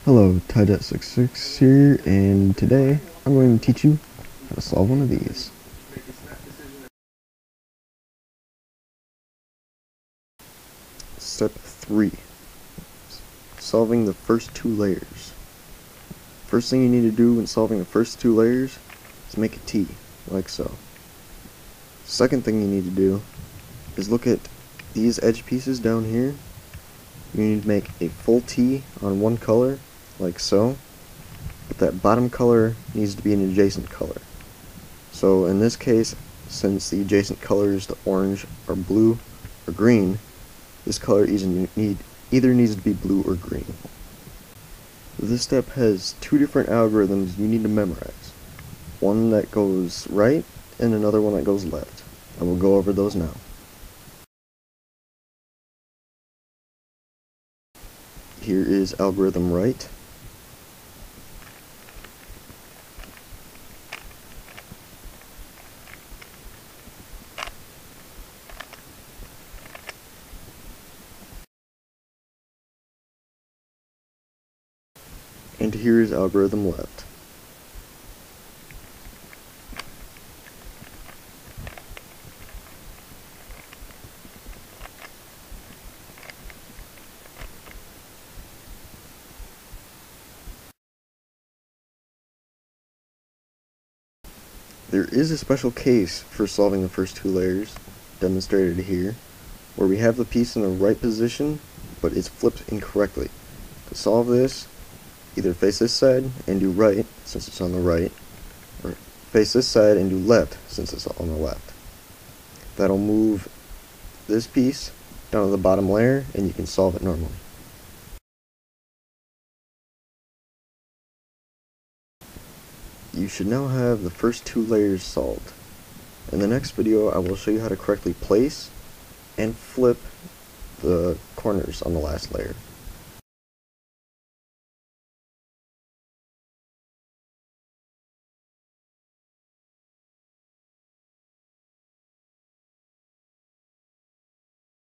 Hello, Ty.66 here, and today I'm going to teach you how to solve one of these. Step 3. Solving the first two layers. First thing you need to do when solving the first two layers is make a T, like so. Second thing you need to do is look at these edge pieces down here. You need to make a full T on one color, like so, but that bottom color needs to be an adjacent color. So in this case, since the adjacent colors to orange or blue or green, this color either needs to be blue or green. This step has two different algorithms you need to memorize. One that goes right and another one that goes left. I will go over those now. Here is algorithm right. And here is algorithm left. There is a special case for solving the first two layers, demonstrated here, where we have the piece in the right position, but it's flipped incorrectly. To solve this, either face this side and do right, since it's on the right, or face this side and do left, since it's on the left. That'll move this piece down to the bottom layer, and you can solve it normally. You should now have the first two layers solved. In the next video, I will show you how to correctly place and flip the corners on the last layer.